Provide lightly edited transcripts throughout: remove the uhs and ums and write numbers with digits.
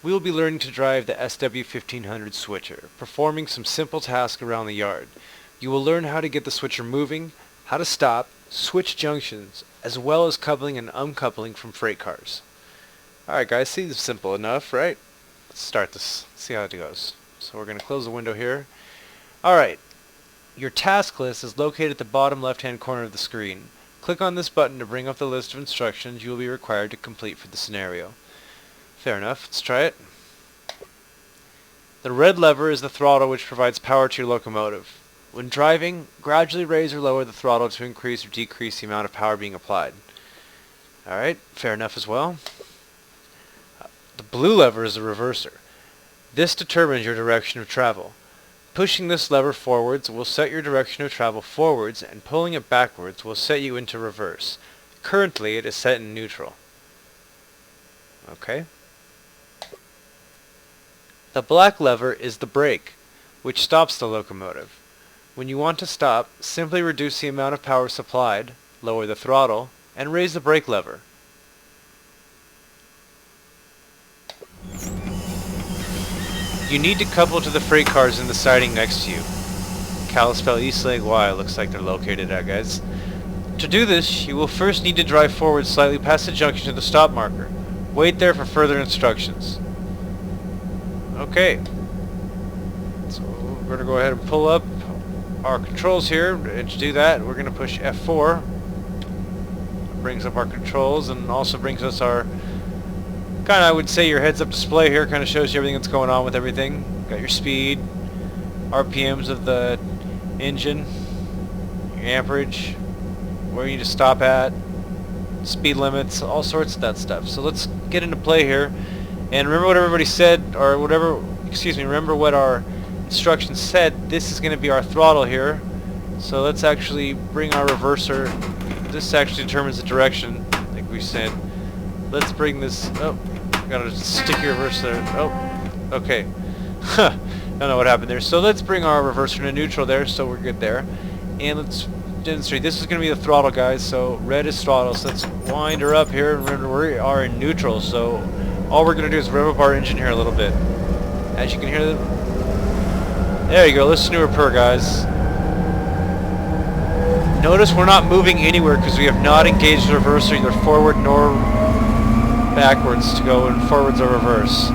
We will be learning to drive the SW1500 switcher, performing some simple tasks around the yard. You will learn how to get the switcher moving, how to stop, switch junctions, as well as coupling and uncoupling from freight cars. Alright guys, seems simple enough, right? Let's start this, see how it goes. So we're going to close the window here. Alright, your task list is located at the bottom left-hand corner of the screen. Click on this button to bring up the list of instructions you will be required to complete for the scenario. Fair enough, let's try it. The red lever is the throttle which provides power to your locomotive. When driving, gradually raise or lower the throttle to increase or decrease the amount of power being applied. Alright, fair enough as well. The blue lever is the reverser. This determines your direction of travel. Pushing this lever forwards will set your direction of travel forwards, and pulling it backwards will set you into reverse. Currently, it is set in neutral. Okay. The black lever is the brake, which stops the locomotive. When you want to stop, simply reduce the amount of power supplied, lower the throttle, and raise the brake lever. You need to couple to the freight cars in the siding next to you. Kalispell, Eastlake, Y looks like they're located at, guys. To do this, you will first need to drive forward slightly past the junction to the stop marker. Wait there for further instructions. Okay. So we're going to go ahead and pull up our controls here. And to do that, we're going to push F4. It brings up our controls and also brings us our kind of, I would say, your heads-up display here. Kind of shows you everything that's going on with everything. Got your speed, RPMs of the engine, your amperage, where you need to stop at, speed limits, all sorts of that stuff. So let's get into play here. And remember what everybody said, or whatever, excuse me, remember what our instructions said. This is going to be our throttle here. So let's actually bring our reverser. This actually determines the direction, like we said. Let's bring this, oh, gotta stick your reverser there. Oh, okay. Don't know what happened there. So let's bring our reverser to neutral there, so we're good there. And let's demonstrate. This is going to be the throttle, guys. So red is throttle. So let's wind her up here. Remember, we are in neutral. So all we're going to do is rev up our engine here a little bit. As you can hear, there you go. Listen to her purr, guys. Notice we're not moving anywhere because we have not engaged the reverser either forward nor backwards to go in forwards or reverse.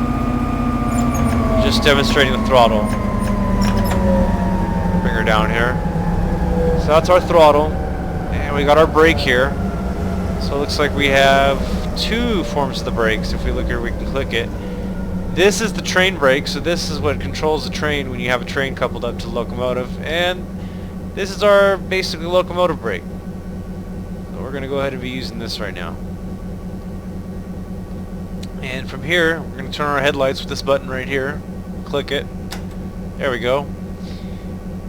Just demonstrating the throttle. Bring her down here. So that's our throttle, and we got our brake here. So it looks like we have two forms of the brakes. If we look here, we can click it. This is the train brake, so this is what controls the train when you have a train coupled up to the locomotive, and this is our basically locomotive brake. So we're going to go ahead and be using this right now. And from here, we're going to turn on our headlights with this button right here. Click it. There we go.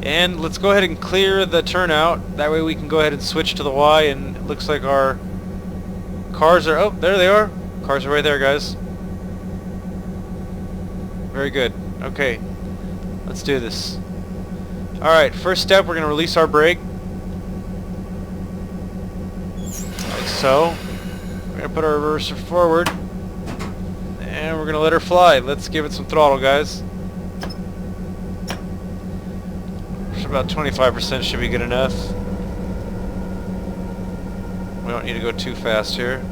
And let's go ahead and clear the turnout. That way we can go ahead and switch to the Y, and it looks like our cars are... Oh, there they are. Cars are right there, guys. Very good. Okay. Let's do this. Alright, first step, we're going to release our brake. Like so. We're going to put our reverser forward. And we're going to let her fly. Let's give it some throttle, guys. About 25% should be good enough. We don't need to go too fast here.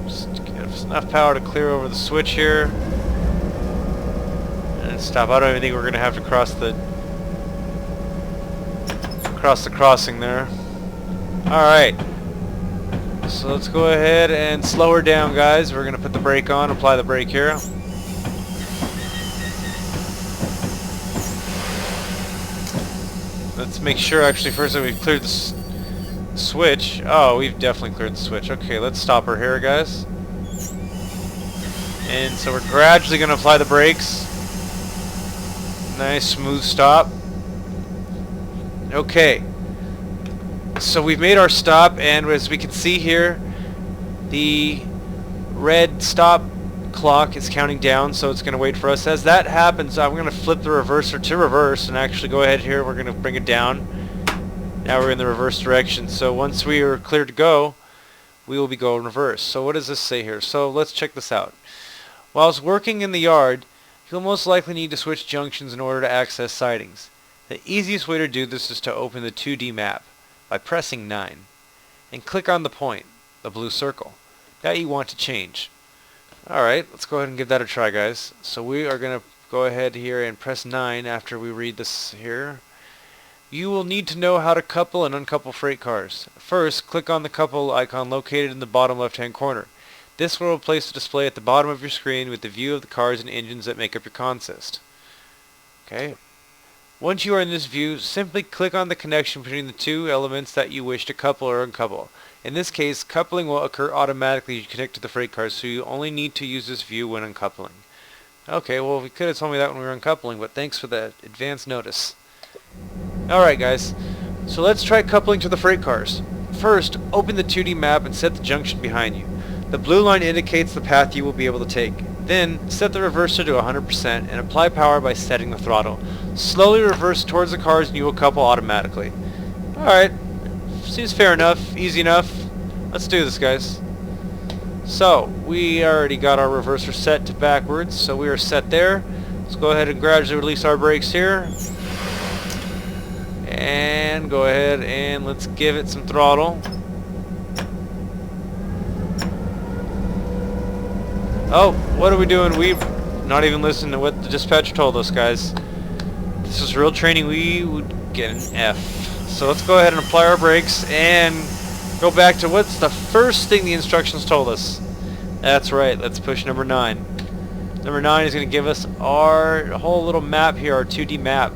Just give us enough power to clear over the switch here. And stop. I don't even think we're going to have to cross the crossing there. Alright. So let's go ahead and slow her down, guys. We're going to put the brake on, apply the brake here. Let's make sure, actually, first that we've cleared the switch. Oh, we've definitely cleared the switch. Okay, let's stop her here, guys. And so we're gradually going to apply the brakes. Nice, smooth stop. Okay. So we've made our stop, and as we can see here, the red stop clock is counting down, so it's going to wait for us. As that happens, I'm going to flip the reverser to reverse and actually go ahead here. We're going to bring it down. Now we're in the reverse direction. So once we are cleared to go, we will be going reverse. So what does this say here? So let's check this out. Whilst working in the yard, you'll most likely need to switch junctions in order to access sidings. The easiest way to do this is to open the 2D map by pressing 9 and click on the point, the blue circle, that you want to change. Alright, let's go ahead and give that a try, guys. So we are going to go ahead here and press 9 after we read this here. You will need to know how to couple and uncouple freight cars. First, click on the couple icon located in the bottom left-hand corner. This will replace the display at the bottom of your screen with the view of the cars and engines that make up your consist. Okay. Once you are in this view, simply click on the connection between the two elements that you wish to couple or uncouple. In this case, coupling will occur automatically as you connect to the freight cars, so you only need to use this view when uncoupling. Okay, well, you could have told me that when we were uncoupling, but thanks for that advance notice. Alright, guys. So let's try coupling to the freight cars. First, open the 2D map and set the junction behind you. The blue line indicates the path you will be able to take. Then, set the reverser to 100% and apply power by setting the throttle. Slowly reverse towards the cars and you will couple automatically. Alright. Seems fair enough. Easy enough. Let's do this, guys. So, we already got our reverser set to backwards, so we are set there. Let's go ahead and gradually release our brakes here. And go ahead and let's give it some throttle. Oh, what are we doing? We've not even listened to what the dispatcher told us, guys. If this was real training, we would get an F. So let's go ahead and apply our brakes and go back to what's the first thing the instructions told us. That's right, let's push number 9. Number 9 is going to give us our whole little map here, our 2D map.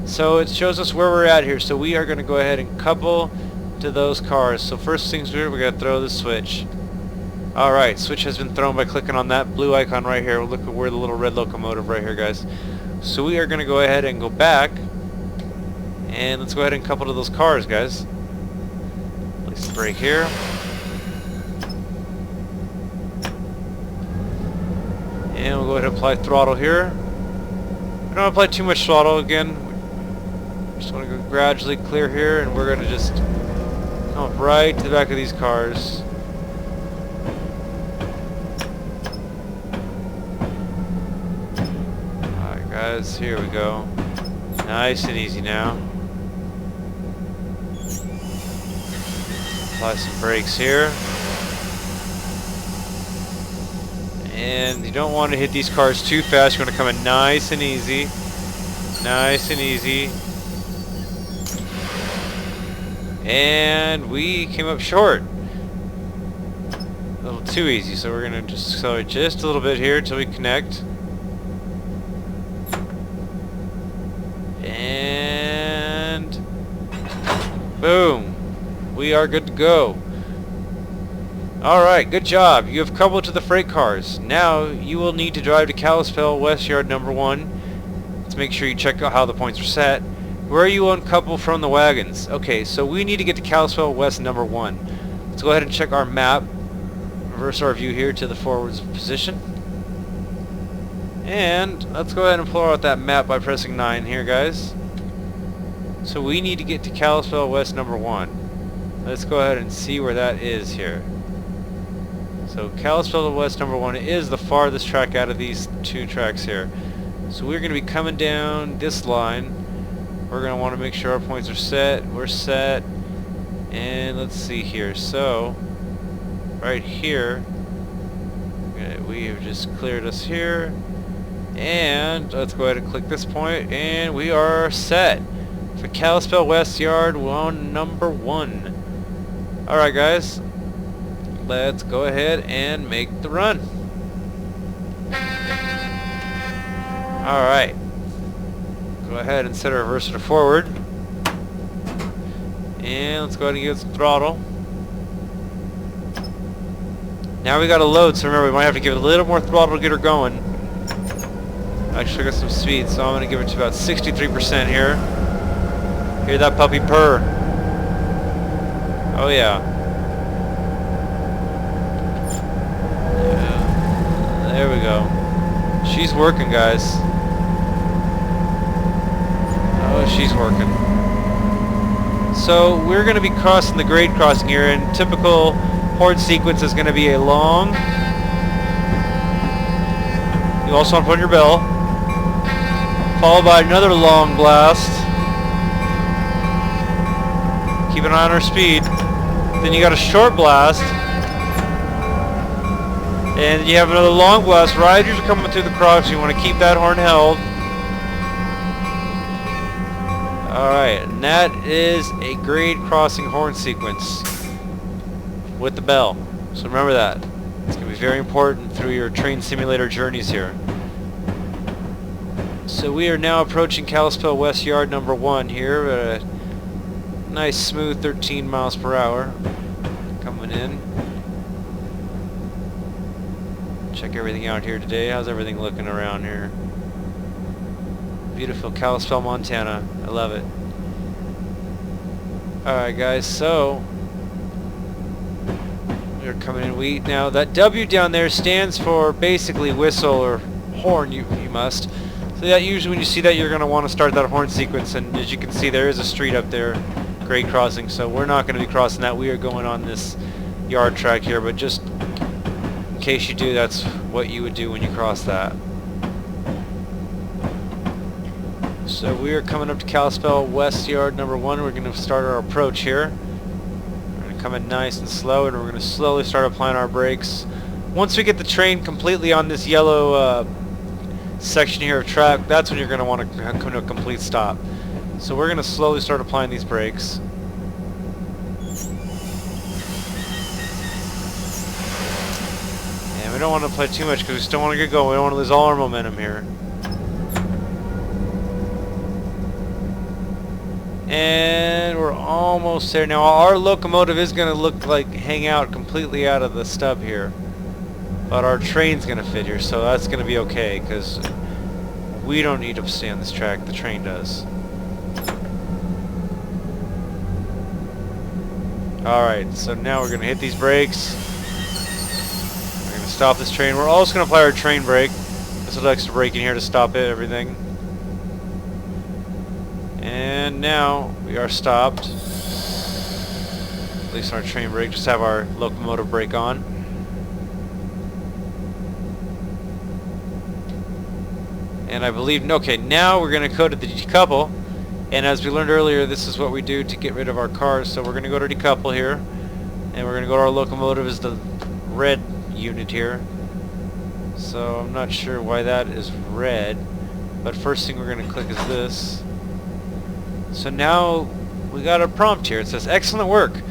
So it shows us where we're at here. So we are going to go ahead and couple to those cars. So first things we're going to throw the switch. Alright, switch has been thrown by clicking on that blue icon right here. Look at where the little red locomotive right here, guys. So we are going to go ahead and go back. And let's go ahead and couple to those cars, guys. Place the brake here. And we'll go ahead and apply throttle here. We don't apply too much throttle again. Just want to go gradually clear here, and we're going to just come up right to the back of these cars. Alright, guys, here we go. Nice and easy now. Apply some brakes here. And you don't want to hit these cars too fast. You want to come in nice and easy. Nice and easy. And we came up short. A little too easy, so we're going to just accelerate just a little bit here until we connect. And boom. We are good to go. Alright, good job. You have coupled to the freight cars. Now you will need to drive to Kalispell West Yard number 1. Let's make sure you check out how the points are set. Where you uncouple from the wagons. Okay, so we need to get to Kalispell West number 1. Let's go ahead and check our map. Reverse our view here to the forwards position. And let's go ahead and pull out that map by pressing 9 here, guys. So we need to get to Kalispell West number 1. Let's go ahead and see where that is here. So Kalispell West number 1 is the farthest track out of these two tracks here. So we're going to be coming down this line. We're going to want to make sure our points are set. We're set. And let's see here. So right here, we have just cleared us here. And let's go ahead and click this point, and we are set for Kalispell West Yard number 1. Alright, guys. Let's go ahead and make the run. Alright. Go ahead and set our reverser to forward. And let's go ahead and give it some throttle. Now we got to load, so remember we might have to give it a little more throttle to get her going. Actually, I got some speed, so I'm going to give it to about 63% here. Hear that puppy purr. Oh yeah. There we go. She's working, guys. Oh, she's working. So we're going to be crossing the grade crossing here, and typical horde sequence is going to be a long You also want to put on your bell. Followed by another long blast. Keep an eye on our speed. Then you got a short blast. And you have another long blast. Riders are coming through the cross. You want to keep that horn held. Alright, and that is a grade crossing horn sequence with the bell. So remember that. It's going to be very important through your train simulator journeys here. So we are now approaching Kalispell West Yard number 1 here at a nice smooth 13 miles per hour coming in. Check everything out here today. How's everything looking around here? Beautiful Kalispell, Montana. I love it. Alright guys, so we're coming in. Now that W down there stands for basically whistle or horn, you must. So that usually when you see that, you're going to want to start that horn sequence, and as you can see there is a street up there, grade crossing, so we're not going to be crossing that. We are going on this yard track here, but just in case you do, that's what you would do when you cross that. So we are coming up to Kalispell West Yard number 1. We're going to start our approach here. We're going to come in nice and slow, and we're going to slowly start applying our brakes. Once we get the train completely on this yellow section here of track, that's when you're going to want to come to a complete stop. So we're going to slowly start applying these brakes. And we don't want to apply too much because we still want to get going. We don't want to lose all our momentum here. And we're almost there. Now our locomotive is going to look like hang out completely out of the stub here. But our train's going to fit here, so that's going to be okay because we don't need to stay on this track. The train does. Alright, so now we're going to hit these brakes. We're going to stop this train. We're also going to apply our train brake. This little extra brake in here to stop it, everything. And now we are stopped. At least our train brake. Just have our locomotive brake on. And I believe, okay, now we're going to go to the decouple. And as we learned earlier, this is what we do to get rid of our cars. So we're going to go to decouple here. And we're going to go to our locomotive as the red unit here. So I'm not sure why that is red. But first thing we're going to click is this. So now we got a prompt here. It says, excellent work.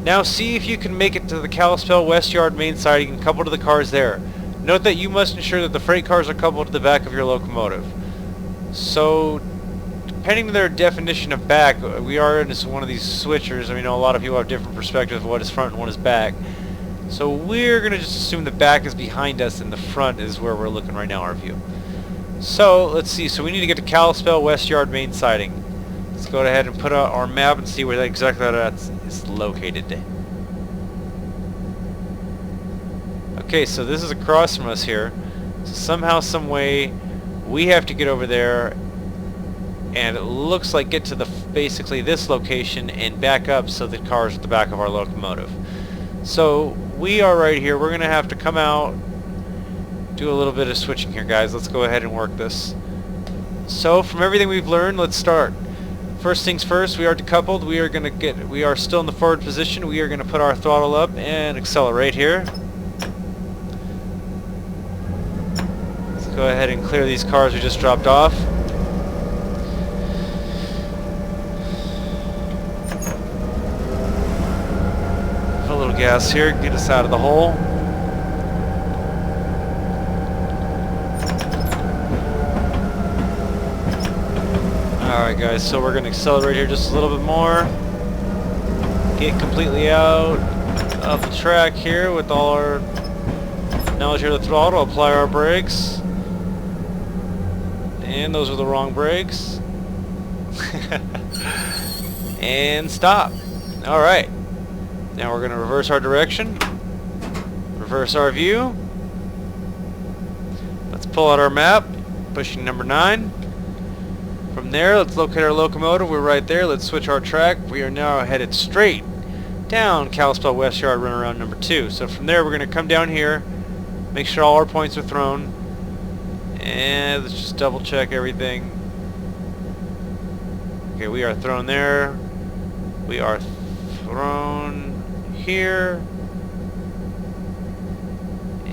Now see if you can make it to the Kalispell West Yard main siding and couple to the cars there. Note that you must ensure that the freight cars are coupled to the back of your locomotive. So, depending on their definition of back, we are in one of these switchers. I mean, a lot of people have different perspectives of what is front and what is back. So we're going to just assume the back is behind us and the front is where we're looking right now, our view. So, let's see. So we need to get to Kalispell West Yard main siding. Let's go ahead and put out our map and see where exactly that is located. Okay, so this is across from us here. So somehow, some way, we have to get over there, and it looks like get to the basically this location and back up so the car's at the back of our locomotive. So we are right here. We're gonna have to come out, do a little bit of switching here, guys. Let's go ahead and work this. So from everything we've learned, let's start. First things first, we are decoupled. We are still in the forward position. We are gonna put our throttle up and accelerate here. Go ahead and clear these cars we just dropped off. Put a little gas here, get us out of the hole. Alright guys, so we're going to accelerate here just a little bit more. Get completely out of the track here with all our knowledge here of the throttle. Apply our brakes. And those are the wrong brakes. And stop. Alright. Now we're going to reverse our direction. Reverse our view. Let's pull out our map. Pushing number 9. From there, let's locate our locomotive. We're right there. Let's switch our track. We are now headed straight down Kalispell West Yard, run around number 2. So from there, we're going to come down here. Make sure all our points are thrown. And let's just double check everything. Okay, we are thrown there. We are thrown here.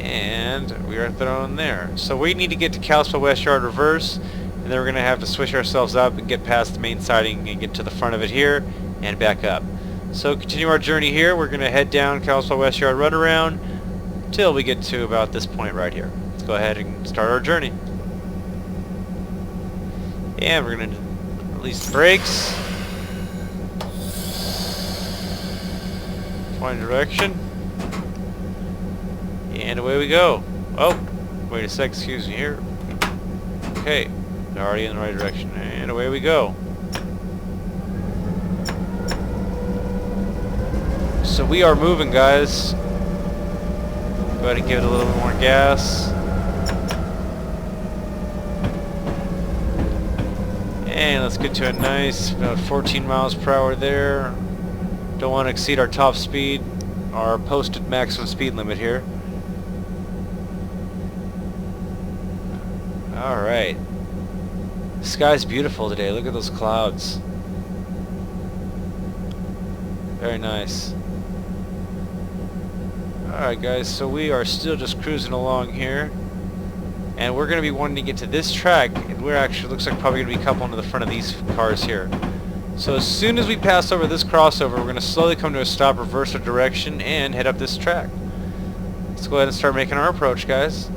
And we are thrown there. So we need to get to Kalispell West Yard reverse, and then we're going to have to switch ourselves up and get past the main siding and get to the front of it here and back up. So continue our journey here. We're going to head down Kalispell West Yard runaround till we get to about this point right here. Let's go ahead and start our journey. And we're going to release the brakes. Find direction. And away we go. Oh, wait a sec, excuse me here. Okay, they're already in the right direction. And away we go. So we are moving, guys. Go ahead and give it a little bit more gas. And let's get to a nice about 14 miles per hour there. Don't want to exceed our top speed, our posted maximum speed limit here. Alright. The sky's beautiful today. Look at those clouds. Very nice. Alright guys, so we are still just cruising along here. And we're going to be wanting to get to this track, and we're actually, looks like probably going to be coupled to the front of these cars here. So as soon as we pass over this crossover, we're going to slowly come to a stop, reverse our direction, and head up this track. Let's go ahead and start making our approach, guys.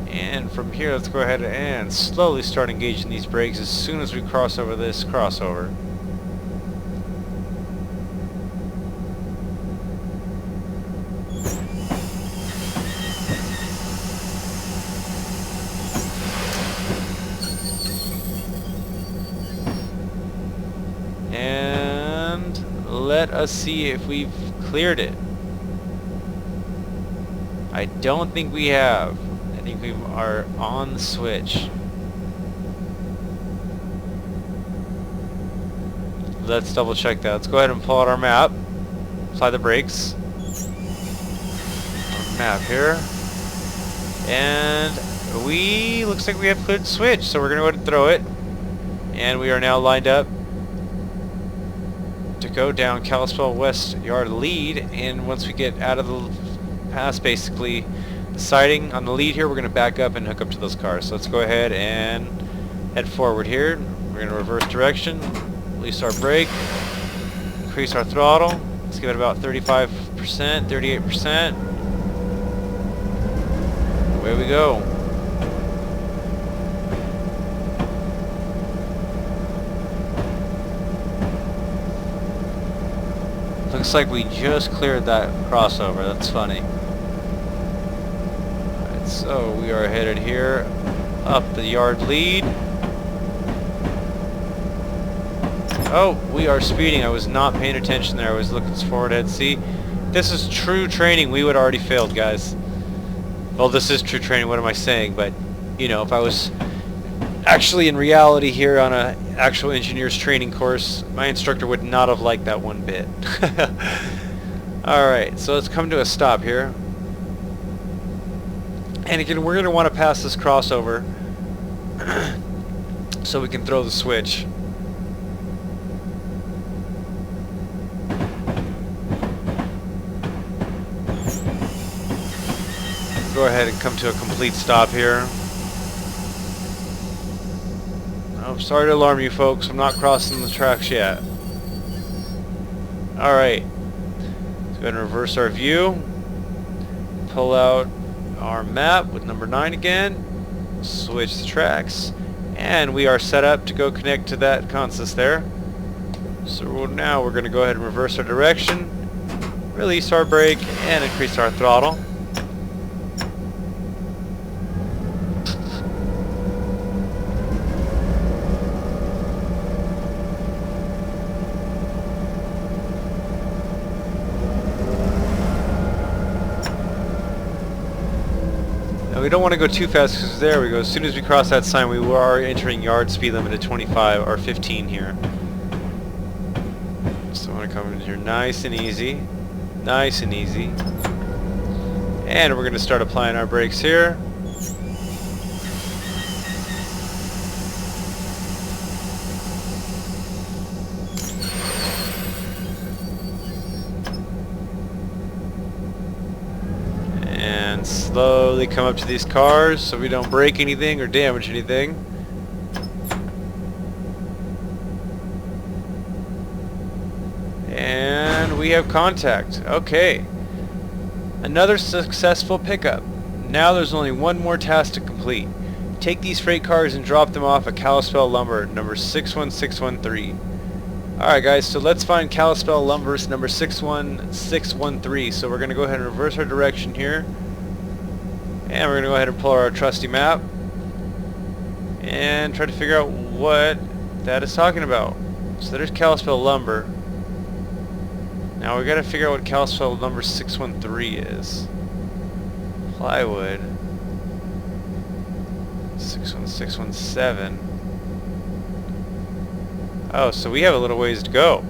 And from here, let's go ahead and slowly start engaging these brakes as soon as we cross over this crossover. And let us see if we've cleared it. I don't think we have. I think we are on the switch. Let's double check that. Let's go ahead and pull out our map. Apply the brakes. Our map here. And looks like we have cleared the switch, so we're going to go ahead and throw it. And we are now lined up to go down Kalispell West Yard lead, and once we get out of the pass, basically the siding on the lead here, we're going to back up and hook up to those cars. So let's go ahead and head forward here. We're going to reverse direction, release our brake, increase our throttle. Let's give it about 35%, 38%. Away we go. Looks like we just cleared that crossover. That's funny. Alright, so we are headed here up the yard lead. Oh, we are speeding. I was not paying attention there. I was looking forward ahead. See, this is true training. We would have already failed, guys. Well, this is true training. What am I saying? But, you know, if I was actually in reality here on a actual engineer's training course, my instructor would not have liked that one bit. Alright, so let's come to a stop here. And again, we're going to want to pass this crossover so we can throw the switch. Go ahead and come to a complete stop here. I'm sorry to alarm you folks, I'm not crossing the tracks yet. Alright, let's go ahead and reverse our view. Pull out our map with number 9 again. Switch the tracks. And we are set up to go connect to that consist there. So now we're going to go ahead and reverse our direction, release our brake, and increase our throttle. We don't want to go too fast because there we go. As soon as we cross that sign, we are entering yard speed limit at 25 or 15 here. So I want to come in here nice and easy. Nice and easy. And we're going to start applying our brakes here. slowly come up to these cars so we don't break anything or damage anything. And we have contact. Okay. Another successful pickup. Now there's only one more task to complete. Take these freight cars and drop them off at Kalispell Lumber, number 61613. Alright guys, so let's find Kalispell Lumber number 61613. So we're going to go ahead and reverse our direction here. And we're going to go ahead and pull our trusty map. And try to figure out what that is talking about. So there's Kalispell Lumber. Now we got to figure out what Kalispell number 613 is. Plywood. 61617. Oh, so we have a little ways to go.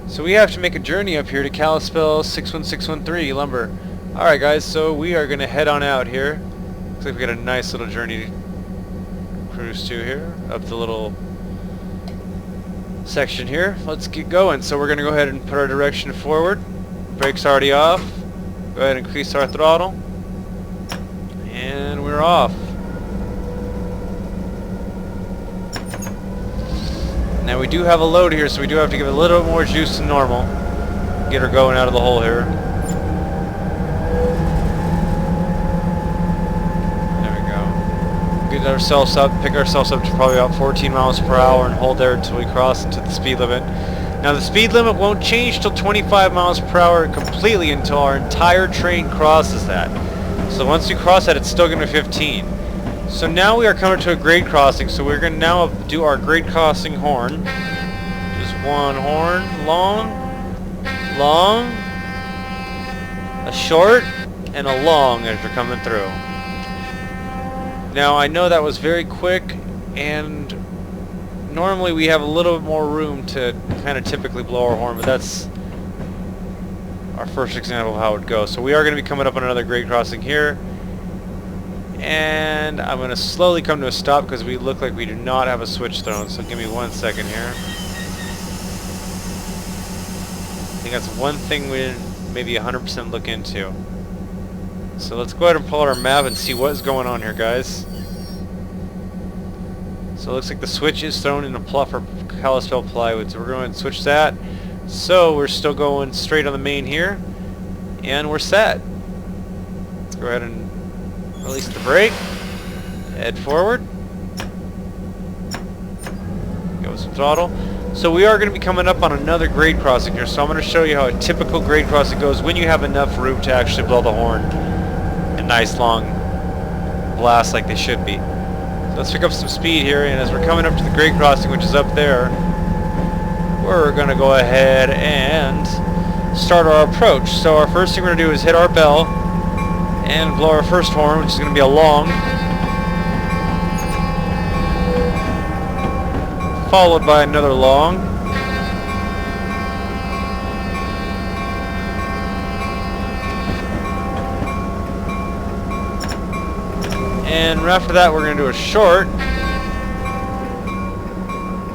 So we have to make a journey up here to Kalispell 61613 lumber. Alright guys, so we are going to head on out here. Looks like we got a nice little journey to cruise to here. Up the little section here. Let's get going. So we're going to go ahead and put our direction forward. Brakes already off. Go ahead and increase our throttle. And we're off. Now we do have a load here, so we do have to give it a little bit more juice than normal. Get her going out of the hole here. There we go. Get ourselves up, pick ourselves up to probably about 14 miles per hour and hold there until we cross into the speed limit. Now the speed limit won't change till 25 miles per hour completely until our entire train crosses that. So once we cross that, it's still going to be 15. So now we are coming to a grade crossing, so we're going to now do our grade crossing horn. Just one horn, long, long, a short, and a long as you're coming through. Now I know that was very quick, and normally we have a little bit more room to kind of typically blow our horn, but that's our first example of how it would go. So we are going to be coming up on another grade crossing here. And I'm going to slowly come to a stop because we look like we do not have a switch thrown. So give me 1 second here. I think that's one thing we didn't maybe 100% look into. So let's go ahead and pull out our map and see what is going on here, guys. So it looks like the switch is thrown in a for Kalispell plywood. So we're going to switch that. So we're still going straight on the main here. And we're set. Let's go ahead and release the brake, head forward, go with some throttle. So we are going to be coming up on another grade crossing here, so I'm going to show you how a typical grade crossing goes when you have enough room to actually blow the horn. A nice long blast like they should be. So let's pick up some speed here, and as we're coming up to the grade crossing, which is up there, we're going to go ahead and start our approach. So our first thing we're going to do is hit our bell and blow our first horn, which is going to be a long, followed by another long, and after that we're going to do a short,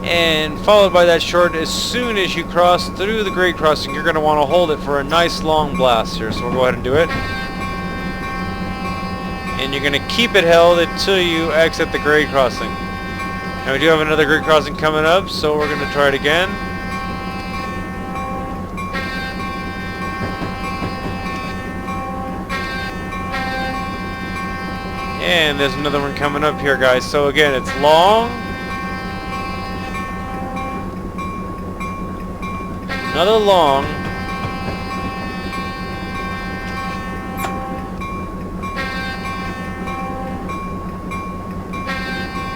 and followed by that short. As soon as you cross through the grade crossing, you're going to want to hold it for a nice long blast here, so we'll go ahead and do it. And you're going to keep it held until you exit the grade crossing. Now we do have another grade crossing coming up, so we're going to try it again. And there's another one coming up here, guys. So again, it's long, another long,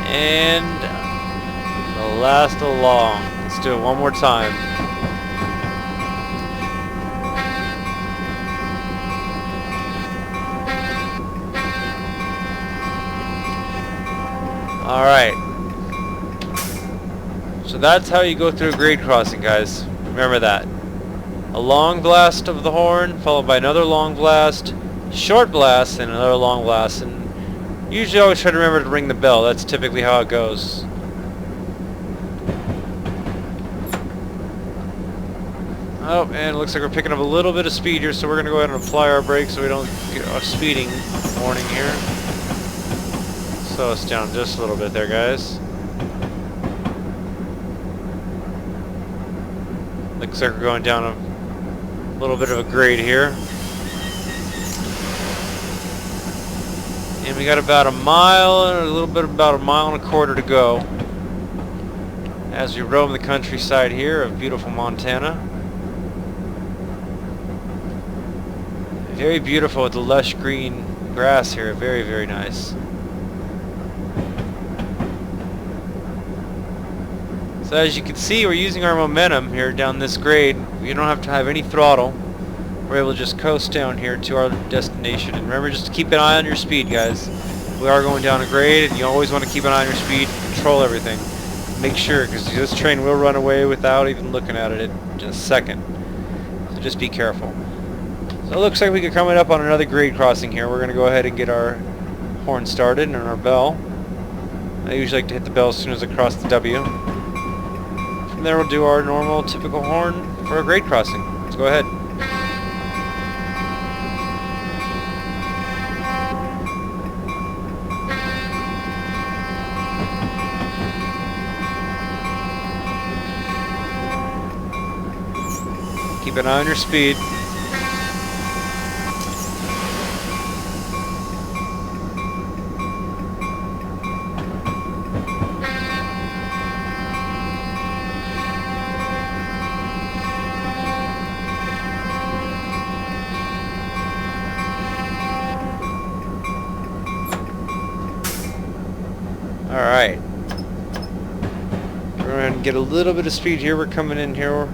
and the last along. Let's do it one more time. Alright. So that's how you go through a grade crossing, guys. Remember that. A long blast of the horn, followed by another long blast, short blast, and another long blast. And usually I always try to remember to ring the bell. That's typically how it goes. Oh, and it looks like we're picking up a little bit of speed here, so we're going to go ahead and apply our brakes so we don't get a speeding warning here. Slow us down just a little bit there, guys. Looks like we're going down a little bit of a grade here. And we got about a mile, and a little bit about a mile and a quarter to go as we roam the countryside here of beautiful Montana. Very beautiful with the lush green grass here. Very, very nice. So as you can see, we're using our momentum here down this grade. You don't have to have any throttle. We're able to just coast down here to our destination. And remember, just to keep an eye on your speed, guys. We are going down a grade, and you always want to keep an eye on your speed, control everything. Make sure, because this train will run away without even looking at it in just a second. So just be careful. So it looks like we're coming up on another grade crossing here. We're going to go ahead and get our horn started and our bell. I usually like to hit the bell as soon as I cross the W. From there we'll do our normal, typical horn for a grade crossing. Let's go ahead. Keep an eye on your speed. Alright. We're going to get a little bit of speed here. We're coming in here. We're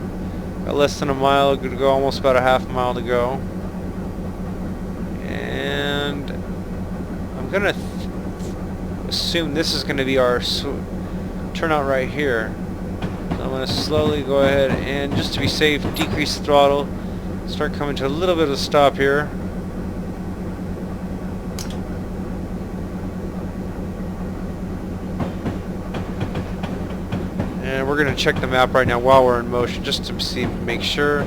got less than a mile to go, almost about a half mile to go. And I'm going to assume this is going to be our turnout right here. So I'm going to slowly go ahead and, just to be safe, decrease the throttle. Start coming to a little bit of a stop here. And we're going to check the map right now while we're in motion, just to see, make sure.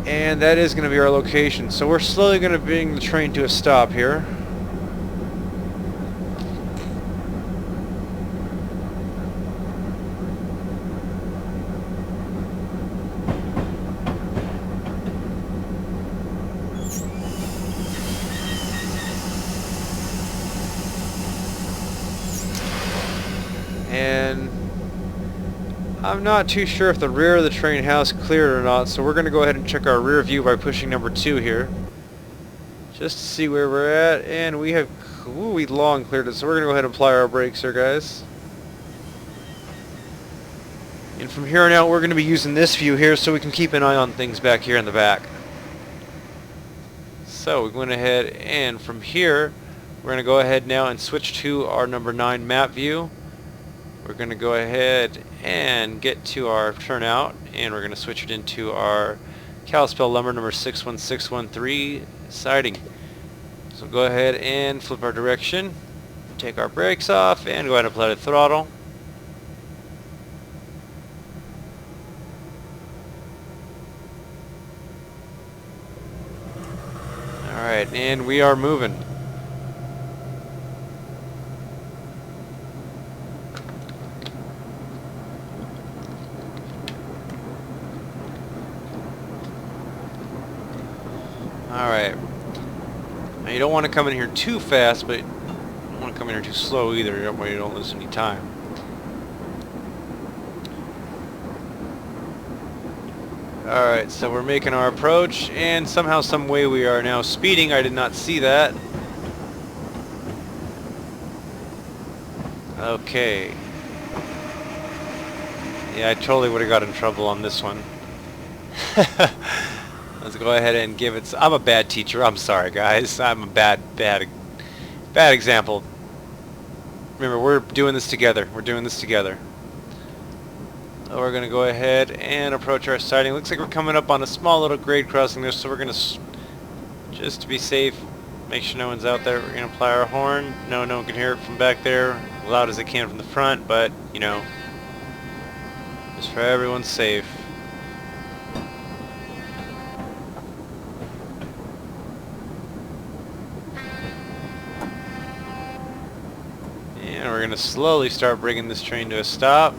And that is going to be our location. So we're slowly going to bring the train to a stop here. And I'm not too sure if the rear of the train has cleared or not, so we're going to go ahead and check our rear view by pushing number 2 here, just to see where we're at. And we have, we long cleared it, so we're going to go ahead and apply our brakes here, guys. And from here on out, we're going to be using this view here so we can keep an eye on things back here in the back. So we went ahead, and from here we're going to go ahead now and switch to our number 9 map view. We're going to go ahead and get to our turnout, and we're going to switch it into our Kalispell lumber number 61613 siding. So go ahead and flip our direction, take our brakes off, and go ahead and apply the throttle. Alright, and we are moving. Alright. Now you don't want to come in here too fast, but you don't want to come in here too slow either. That way you don't lose any time. Alright, so we're making our approach, and somehow, some way we are now speeding. I did not see that. Okay. Yeah, I totally would have got in trouble on this one. Let's go ahead and give it. I'm a bad teacher. I'm sorry, guys. I'm a bad example. Remember, we're doing this together. We're doing this together. So we're going to go ahead and approach our siding. Looks like we're coming up on a small little grade crossing there, so we're going to, just to be safe, make sure no one's out there. We're going to apply our horn. No one can hear it from back there, loud as it can from the front, but, you know. Just for everyone's safe. And we're going to slowly start bringing this train to a stop.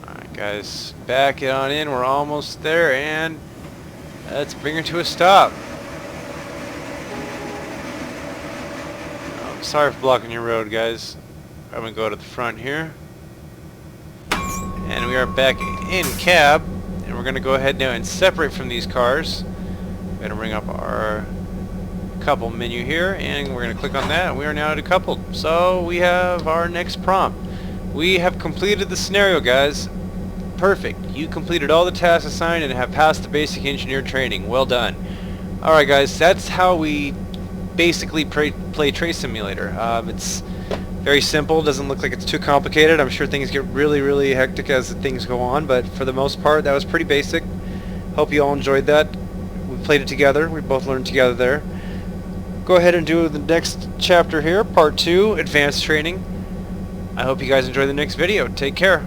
Alright guys, back it on in. We're almost there, and let's bring her to a stop. I'm sorry for blocking your road, guys. I'm going to go to the front here. And we are back in cab, and we're going to go ahead now and separate from these cars. We're going to bring up our couple menu here, and we're going to click on that, and we are now decoupled. So we have our next prompt. We have completed the scenario, guys. Perfect. You completed all the tasks assigned and have passed the basic engineer training. Well done. Alright guys, that's how we basically play Trace Simulator. It's very simple, doesn't look like it's too complicated. I'm sure things get really hectic as things go on, but for the most part that was pretty basic. Hope you all enjoyed that. We played it together, we both learned together there. Go ahead and do the next chapter here, part 2, advanced training. I hope you guys enjoy the next video. Take care.